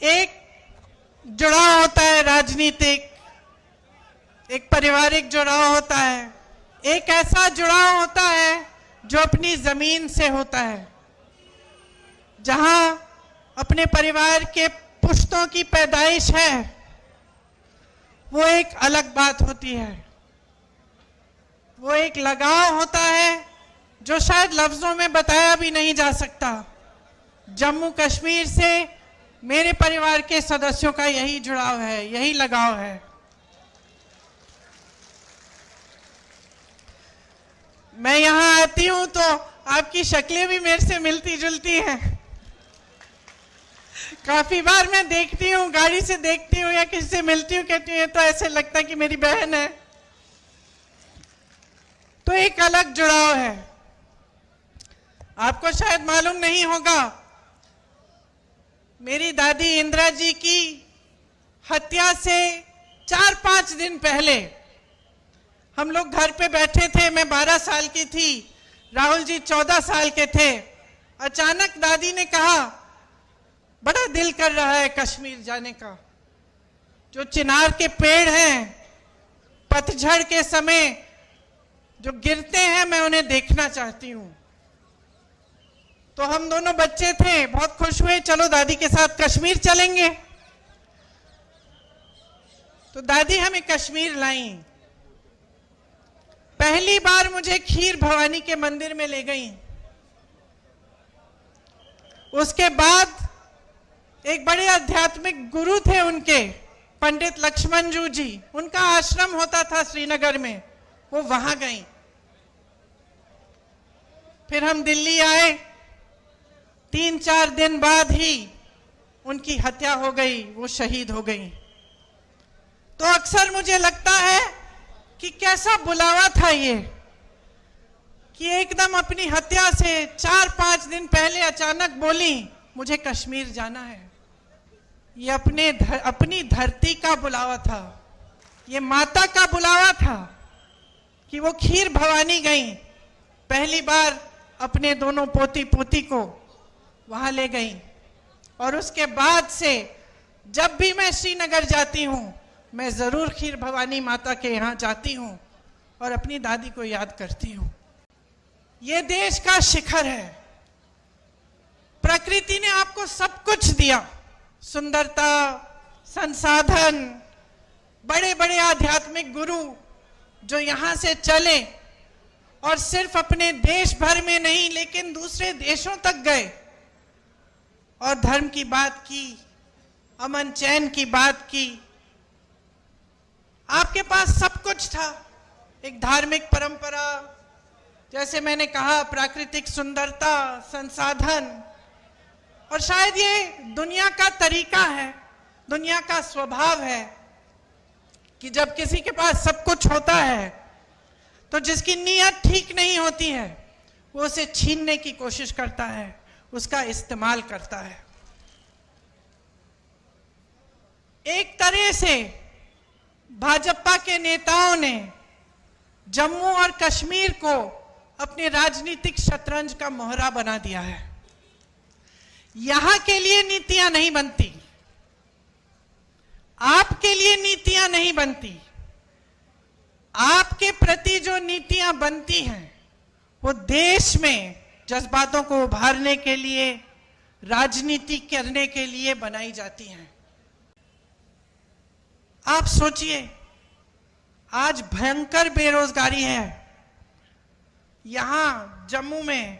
एक जुड़ाव होता है राजनीतिक, एक पारिवारिक जुड़ाव होता है, एक ऐसा जुड़ाव होता है जो अपनी जमीन से होता है, जहां अपने परिवार के पुश्तों की पैदाइश है। वो एक अलग बात होती है, वो एक लगाव होता है जो शायद लफ्जों में बताया भी नहीं जा सकता। जम्मू कश्मीर से मेरे परिवार के सदस्यों का यही जुड़ाव है, यही लगाव है। मैं यहां आती हूं तो आपकी शक्लें भी मेरे से मिलती जुलती हैं। काफी बार मैं देखती हूँ, गाड़ी से देखती हूँ या किसी से मिलती हूँ, कहती हूँ ये तो ऐसे लगता है कि मेरी बहन है। तो एक अलग जुड़ाव है। आपको शायद मालूम नहीं होगा, मेरी दादी इंदिरा जी की हत्या से 4-5 दिन पहले हम लोग घर पे बैठे थे। मैं 12 साल की थी, राहुल जी 14 साल के थे। अचानक दादी ने कहा, बड़ा दिल कर रहा है कश्मीर जाने का। जो चिनार के पेड़ हैं, पतझड़ के समय जो गिरते हैं, मैं उन्हें देखना चाहती हूं। तो हम दोनों बच्चे थे, बहुत खुश हुए, चलो दादी के साथ कश्मीर चलेंगे। तो दादी हमें कश्मीर लाई। पहली बार मुझे खीर भवानी के मंदिर में ले गई। उसके बाद एक बड़े आध्यात्मिक गुरु थे उनके, पंडित लक्ष्मण जी, उनका आश्रम होता था श्रीनगर में, वो वहां गई। फिर हम दिल्ली आए। 3-4 दिन बाद ही उनकी हत्या हो गई, वो शहीद हो गई। तो अक्सर मुझे लगता है कि कैसा बुलावा था ये, कि एकदम अपनी हत्या से 4-5 दिन पहले अचानक बोली मुझे कश्मीर जाना है। ये अपनी धरती का बुलावा था, ये माता का बुलावा था कि वो खीर भवानी गई। पहली बार अपने दोनों पोती पोती को वहां ले गई। और उसके बाद से जब भी मैं श्रीनगर जाती हूं, मैं जरूर खीर भवानी माता के यहाँ जाती हूं और अपनी दादी को याद करती हूं। ये देश का शिखर है। प्रकृति ने आपको सब कुछ दिया, सुंदरता, संसाधन, बड़े बड़े आध्यात्मिक गुरु जो यहां से चले और सिर्फ अपने देश भर में नहीं लेकिन दूसरे देशों तक गए और धर्म की बात की, अमन चैन की बात की। आपके पास सब कुछ था, एक धार्मिक परंपरा, जैसे मैंने कहा, प्राकृतिक सुंदरता, संसाधन। और शायद ये दुनिया का तरीका है, दुनिया का स्वभाव है कि जब किसी के पास सब कुछ होता है तो जिसकी नीयत ठीक नहीं होती है वो उसे छीनने की कोशिश करता है, उसका इस्तेमाल करता है। एक तरह से भाजपा के नेताओं ने जम्मू और कश्मीर को अपने राजनीतिक शतरंज का मोहरा बना दिया है। यहां के लिए नीतियां नहीं बनती, आपके लिए नीतियां नहीं बनती। आपके प्रति जो नीतियां बनती हैं वो देश में जज्बातों को उभारने के लिए, राजनीति करने के लिए बनाई जाती हैं। आप सोचिए, आज भयंकर बेरोजगारी है। यहां जम्मू में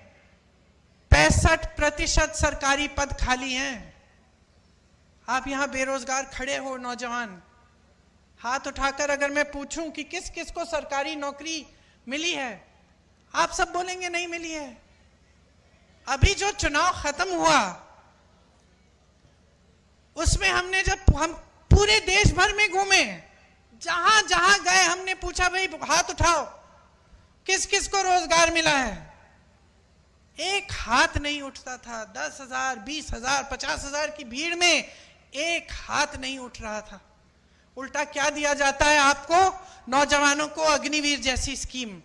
65% सरकारी पद खाली हैं। आप यहां बेरोजगार खड़े हो, नौजवान, हाथ उठाकर अगर मैं पूछूं कि किस किस को सरकारी नौकरी मिली है, आप सब बोलेंगे नहीं मिली है। अभी जो चुनाव खत्म हुआ उसमें हमने, जब हम पूरे देश भर में घूमे, जहां जहां गए, हमने पूछा भाई हाथ उठाओ किस किस को रोजगार मिला है। एक हाथ नहीं उठता था। 10,000, 20,000, 50,000 की भीड़ में एक हाथ नहीं उठ रहा था। उल्टा क्या दिया जाता है आपको? नौजवानों को अग्निवीर जैसी स्कीम।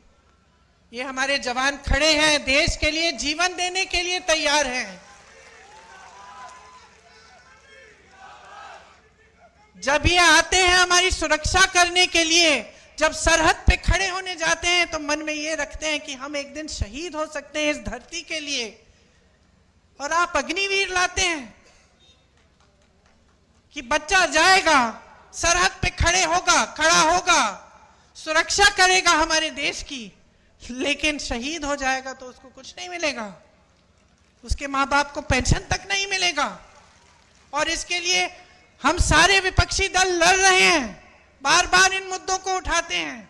ये हमारे जवान खड़े हैं, देश के लिए जीवन देने के लिए तैयार हैं। जब ये आते हैं हमारी सुरक्षा करने के लिए, जब सरहद पे खड़े होने जाते हैं तो मन में ये रखते हैं कि हम एक दिन शहीद हो सकते हैं इस धरती के लिए, और आप अग्निवीर लाते हैं कि बच्चा जाएगा, सरहद पे खड़ा होगा, सुरक्षा करेगा हमारे देश की, लेकिन शहीद हो जाएगा तो उसको कुछ नहीं मिलेगा, उसके माँ बाप को पेंशन तक नहीं मिलेगा। और इसके लिए हम सारे विपक्षी दल लड़ रहे हैं, बार बार इन मुद्दों को उठाते हैं,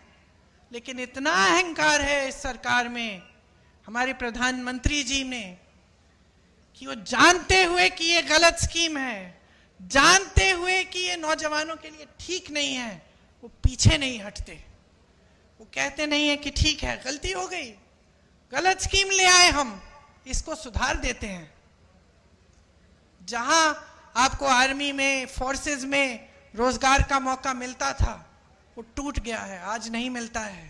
लेकिन इतना अहंकार है इस सरकार में, हमारे प्रधानमंत्री जी में, कि वो जानते हुए कि ये गलत स्कीम है, जानते हुए कि ये नौजवानों के लिए ठीक नहीं है, वो पीछे नहीं हटते। वो कहते नहीं है कि ठीक है, गलती हो गई, गलत स्कीम ले आए, हम इसको सुधार देते हैं। जहां आपको आर्मी में, फोर्सेस में रोजगार का मौका मिलता था, वो टूट गया है, आज नहीं मिलता है।